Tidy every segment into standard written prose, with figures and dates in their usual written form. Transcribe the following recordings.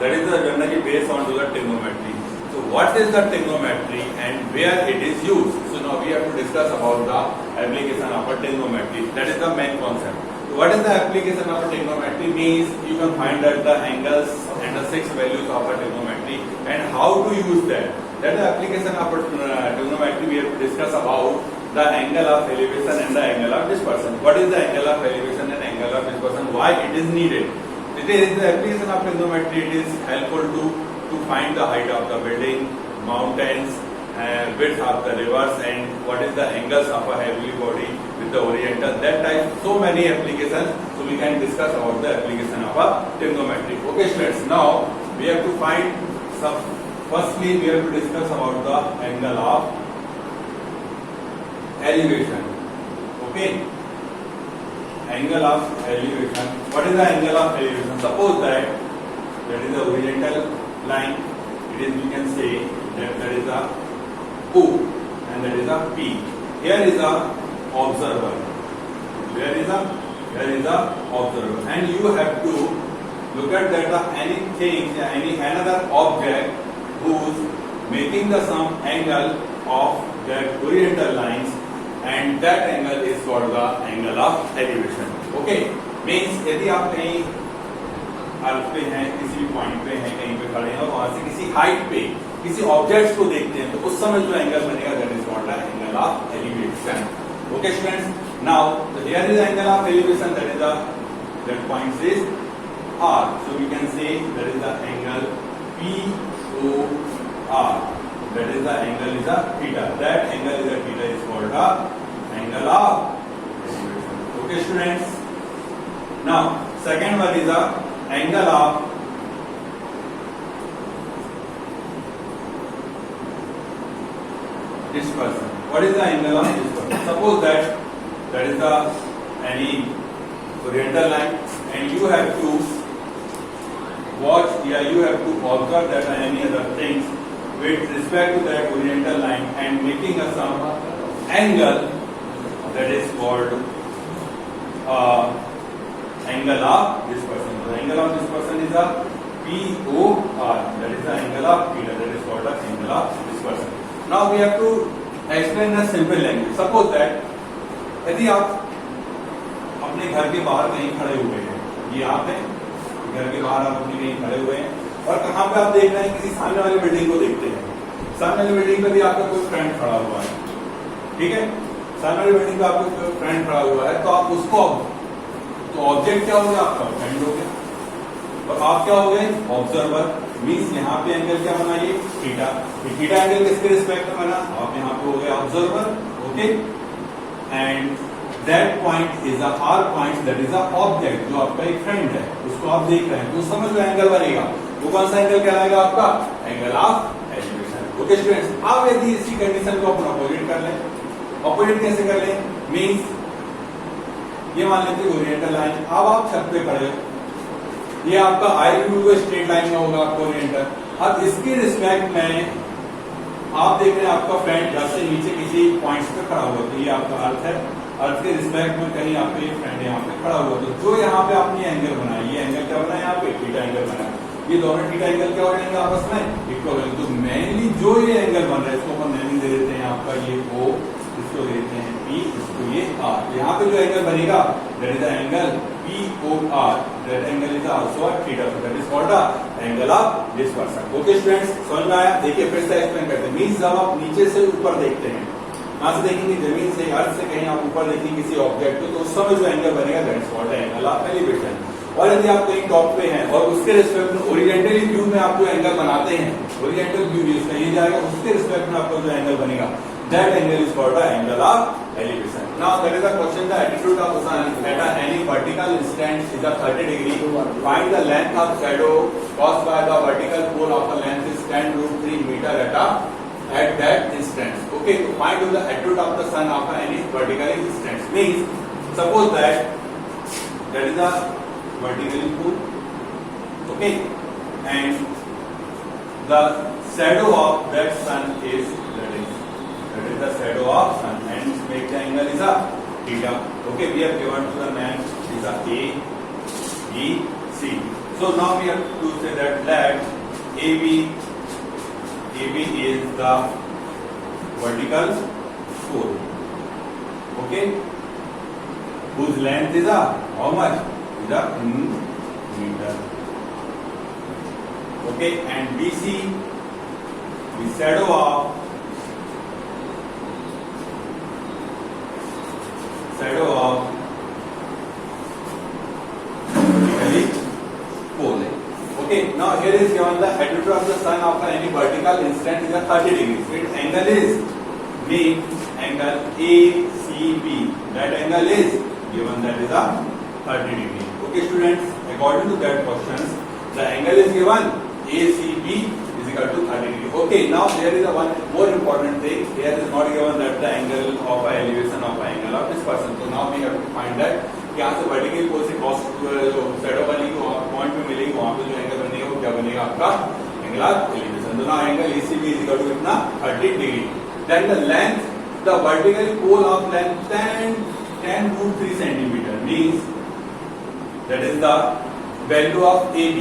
that is generally based on to the trigonometry. So what is the trigonometry and where it is used? So now we have to discuss about the application of a trigonometry. That is the main concept. So what is the application of a trigonometry? Means you can find out the angles and the 6 values of a trigonometry and how to use that. That is the application of a trigonometry. We have to discuss about the angle of elevation and the angle of dispersion. What is the angle of elevation and angle of dispersion? Why it is needed? It is the application of trigonometry. It is helpful to find the height of the building, mountains, width of the rivers, and what is the angles of a heavy body with the oriental. That type, so many applications. So we can discuss about the application of a trigonometry. Okay, students. Now we have to find some. Firstly, we have to discuss about the angle of elevation. Okay, angle of elevation. What is the angle of elevation? Suppose that is the horizontal line. It is, we can say that is a O and that is a P. Here is a observer. Here is a observer, and you have to look at that anything, another object who's making the some angle of that horizontal lines, and that angle is called the angle of elevation. Okay, means यदि आप कहीं अर्थ पे हैं, किसी भी point पे हैं, कहीं पे खड़े हैं और वहां से किसी हाइट पे किसी ऑब्जेक्ट्स को देखते हैं, तो उस समय जो एंगल बनेगा that is called the angle of elevation. Okay students, now here is angle of elevation, that is the that point is R. So we can say that is the angle POR. That is the angle is a theta. That angle is a theta is called the angle of elevation. Okay students. Now second one is the angle of dispersion. What is the angle of dispersion? Suppose that is the any horizontal line, and you have to watch, you have to observe that any other things with respect to that horizontal line and making a some angle that is called angle of dispersion. The angle of dispersion is a POR. That is the angle of theta. That is called the angle of dispersion. Now we have to explain a simple language. Suppose that यदि आप अपने घर के बाहर कहीं खड़े हुए हैं, ये आप हैं, घर के बाहर आप अपने कहीं खड़े हुए हैं और कहाँ पे आप देख रहे हैं, किसी सामने वाली बिल्डिंग को देखते हैं. सामने वाली बिल्डिंग पे भी आपका कोई फ्रेंड खड़ा हुआ है, ठीक है. सामने वाली बिल्डिंग पे आपका कोई फ्रेंड खड़ा हुआ है, तो आप उसको, तो ऑब्जेक्ट क्या हो गया आपका, फ्रेंड हो गया, और आप क्या हो गए, ऑब्जर्वर. मीन्स यहाँ पे एंगल क्या बना, ये थीटा. थीटा एंगल किसके रिस्पेक्ट में बना, आप यहाँ पे हो गए observer. Okay, and that point is a R point, that is a object, जो आपका एक फ्रेंड है, उसको आप देख रहे हैं, तो उस समय जो एंगल बनेगा वो कौन सा एंगल कहलाएगा, आपका angle of elevation. Okay students, अब यदि इसी कंडीशन को अपन अपोजिट कर लें, अपोजिट कैसे कर लें, मीन्स ये मान लेते हैं ओरिएंटल लाइन. अब आप छत पे खड़े हो, ये आपका आई व्यू स्ट्रेट लाइन में होगा आपको ओरिएंटल. अब इसके रिस्पेक्ट में आप देख रहे हैं आपका फ्रेंड घर से नीचे किसी पॉइंट पे खड़ा हुआ, तो ये आपका अर्थ है. अर्थ के रिस्पेक्ट में कहीं आपके फ्रेंड यहाँ पे खड़ा हुआ, तो जो यहाँ पे आपने एंगल बनाया, ये एंगल क्या बना है, यहाँ पे थीटा एंगल बना है. ये दोनों थीटा एंगल क्या हो जाएंगे आपस में, इक्वल. तो मेनली जो ये एंगल बन रहा है, इसको अपन नेमिंग दे देते हैं आपका ये O, इसको दे देते हैं P, इसको ये R. यहाँ पे जो एंगल बनेगा that is the angle POR. That angle is also a theta. So that is called the angle of dispersion. Okay students, समझ में आया? देखिए फिर से एक्सप्लेन करते हैं. मींस जब आप नीचे से ऊपर देखते हैं, कहां से देखेंगे, जमीन से, अर्थ से कहीं आप ऊपर देखेंगे किसी ऑब्जेक्ट को, तो उस समय जो एंगल बनेगा that is called the angle of elevation. और यदि आप कहीं टॉप पे हैं और उसके रिस्पेक्ट में ओरिएंटली व्यू में आप जो एंगल बनाते हैं, ओरिएंटल व्यू इसका ये जाएगा, उसके रिस्पेक्ट में आपका जो एंगल बनेगा that angle is called the angle of elevation. Now that is the question, the attitude of the sun at any vertical instant is a 30 degree. Find the length of shadow caused by the vertical pole of a length is 10√3 meter at that instant. Okay, to find the attitude of the sun of any vertical instant means suppose that is a vertical pole. Okay, and the shadow of that sun is that is the shadow of sun, and make the angle is a theta. Okay, we have given to the man is a A, B, C. So So now we have to say that let AB is the vertical pole. Okay, whose length is how much? Is in meter. Okay, and BC the shadow of vertically pole. Okay, now here is given the attitude of the sun after any vertical instant is a 30 degrees. Its angle is mean angle ACB. That angle is given, that is a 30 degree. Okay students, according to that questions, the angle is given ACB is equal to 30 degree. Okay, now there is a one more important thing. Here is not given that the angle of a elevation of a angle of this person. So now we have to find that यहाँ से vertical पोल से cross shadow बनेगी, वहाँ point पे मिलेगी, वहाँ पे जो एंगल बनेगा वो क्या बनेगा आपका एंगुलर एलिवेशन. तो now angle ACB is equal to कितना 30 degree. Then the length, the vertical pole of length 10√3 centimeter means that is the value of AB.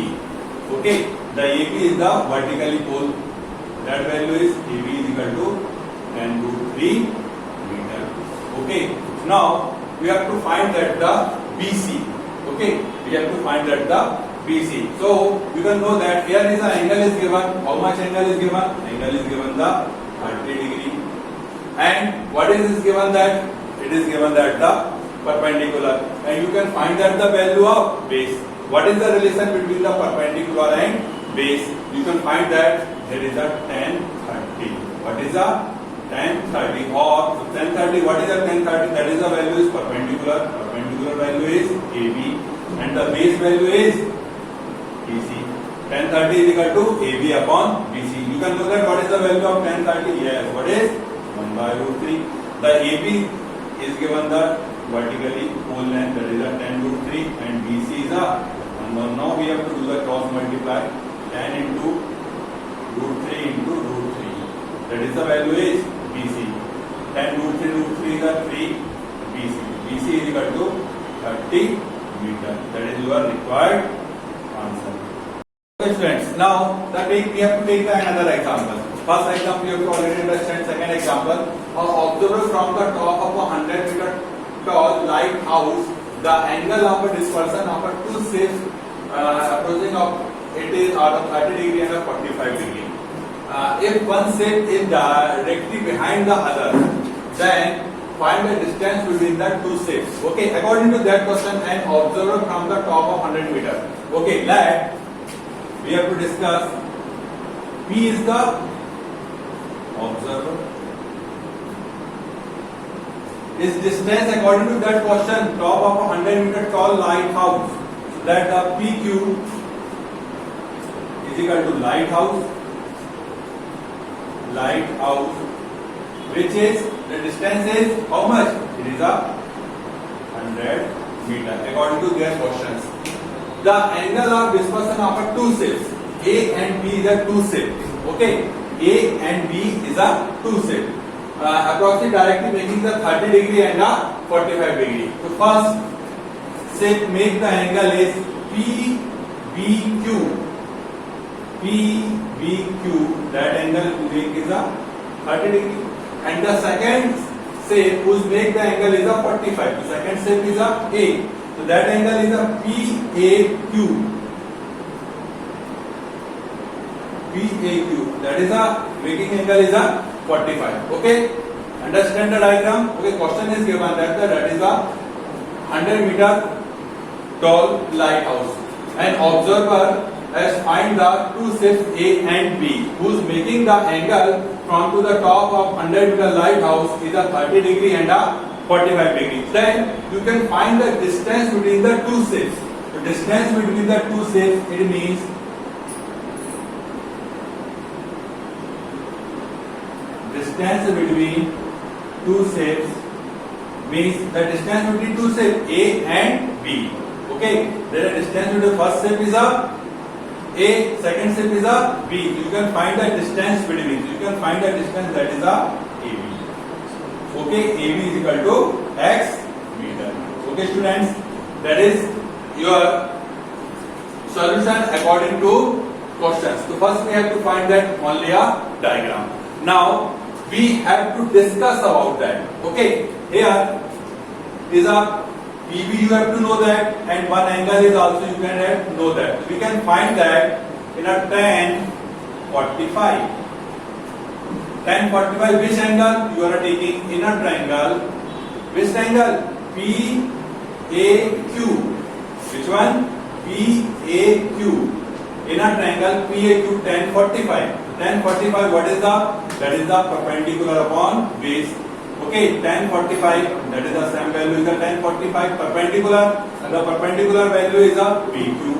Okay, the AB is the vertically pole. That value is AB is equal to 10√3 meter. Okay, now we have to find that the BC. Okay, we have to find that the BC. So you can know that here is the angle is given. How much angle is given? Angle is given the 30 degree. And what is given that? It is given that the perpendicular. And you can find that the value of base. What is the relation between the perpendicular and base? You can find that there is a tan 30. What is the tan 30? Or tan 30? What is the tan 30? That is the value is perpendicular. Perpendicular value is AB, and the base value is BC. Tan 30 is equal to AB upon BC. You can know that what is the value of tan 30? Yes, what is 1/√3. The AB is given the vertically pole length, that is a 10√3, and BC is a 1. Now we have to do the cross multiply. 10 into √3 into √3. That is the value is BC. 10√3 is a 3 BC. BC is equal to 30 meter. That is your required answer. Okay friends, now we have to take another example. First example you have to already understand. Second example, an observer from the top of a 100-meter tall lighthouse, the angle of a dispersion of a two ships approaching of it is out of 30 degree and a 45 degree. If one ship is directly behind the other, then find the distance between the two ships. Okay, according to that question, an observer from the top of 100 meter. Okay, let we have to discuss. P is the observer. Is distance according to that question top of a 100-meter tall lighthouse. So that the PQ is equal to lighthouse, which is the distance is how much? It is a 100 meter according to their questions. The angle of dispersion of a two ships, A and B is a two ships. Okay, A and B is a two ships. Approximately directly making the 30 degree and a 45 degree. So first ship make the angle is PBQ. That angle make is a 30 degree. And the second shape whose make the angle is a 45. The second shape is a A. So that angle is a PAQ. That is a making angle is a 45. Okay, understand the diagram. Okay, question is given that is a 100-meter tall lighthouse. An observer has find the two ships A and B, whose making the angle from to the top of 100-meter lighthouse is a 30 degree and a 45 degree. Then you can find the distance between the two ships. The distance between the two ships, it means distance between two ships means the distance between two ships A and B. Okay, there is distance between the first ship is a A, second ship is a B. You can find the distance between. You can find the distance that is a AB. Okay, AB is equal to X meter. Okay, students, that is your solution according to questions. So first we have to find that only a diagram. Now we have to discuss about that. Okay, here is a PB, you have to know that, and one angle is also you can know that. We can find that in a tan 45. Tan 45, which angle you are taking in a triangle? Which angle? PAQ. Which one? PAQ. In a triangle PAQ, tan 45. Tan 45, what is the? That is the perpendicular upon base. Okay, tan 45, that is the same value is the tan 45 perpendicular, and the perpendicular value is a PQ,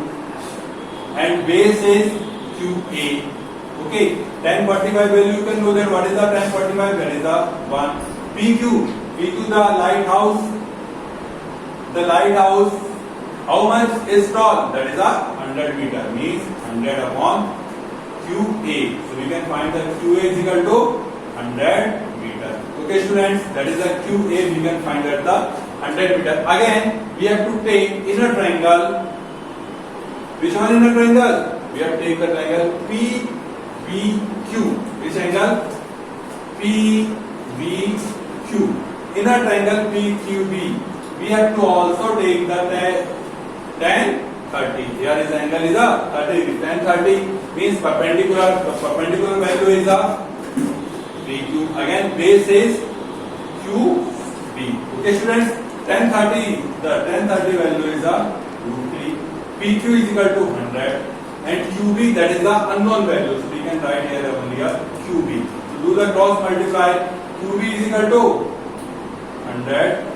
and base is QA. Okay, tan 45 value you can know that what is the tan 45? That is the 1. PQ, the lighthouse. The lighthouse, how much is tall? That is a 100 meter, means 100 upon QA. So we can find that QA is equal to 100 meter. Okay students, that is the QA, we can find at the 100 meter. Again, we have to take in a triangle. Which one in a triangle? We have to take the triangle PBQ. Which angle? PBQ. In a triangle PQB, we have to also take the tan 30. Here is the angle is a 30. Tan 30 means perpendicular. The perpendicular value is a PQ. Again, base is QB. Okay, students. Tan 30. The tan 30 value is a √3. PQ is equal to 100, and QB, that is the unknown value. So we can write here only a QB. So do the cross multiply. QB is equal to 100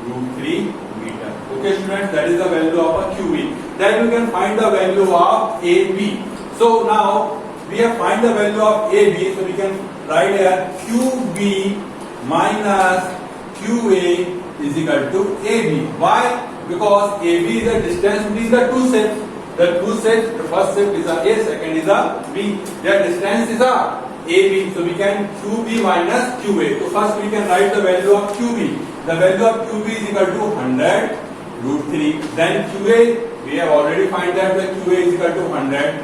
√3 meter. Okay, students. That is the value of a QB. Then you can find the value of AB. So now we have find the value of AB. So we can write here QB minus QA is equal to AB. Why? Because AB is the distance between the two sets. The two sets, the first set is a A, second is a B. Their distance is a AB. So we can QB minus QA. So first we can write the value of QB. The value of QB is equal to 100 √3. Then QA, we have already find that the QA is equal to 100.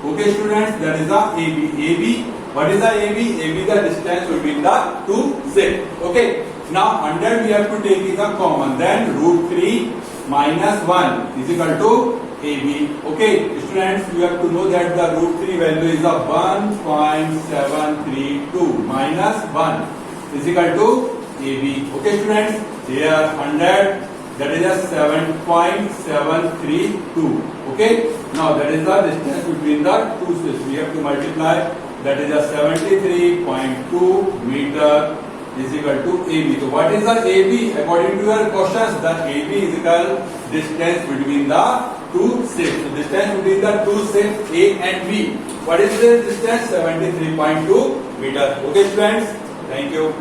Okay students, that is the AB. AB, what is the AB? AB is the distance between the two sets. Okay, now 100 we have to take is a common. Then √3 minus 1 is equal to AB. Okay, students, you have to know that the √3 value is a 1.732 minus 1 is equal to AB. Okay, students, here 100, that is a 7.732. Okay, now that is the distance between the two sets. We have to multiply. That is a 73.2 meter is equal to AB. So what is the AB? According to your questions, the AB is equal distance between the two sets. So distance between the two sets A and B. What is the distance? 73.2 meter. Okay, friends. Thank you.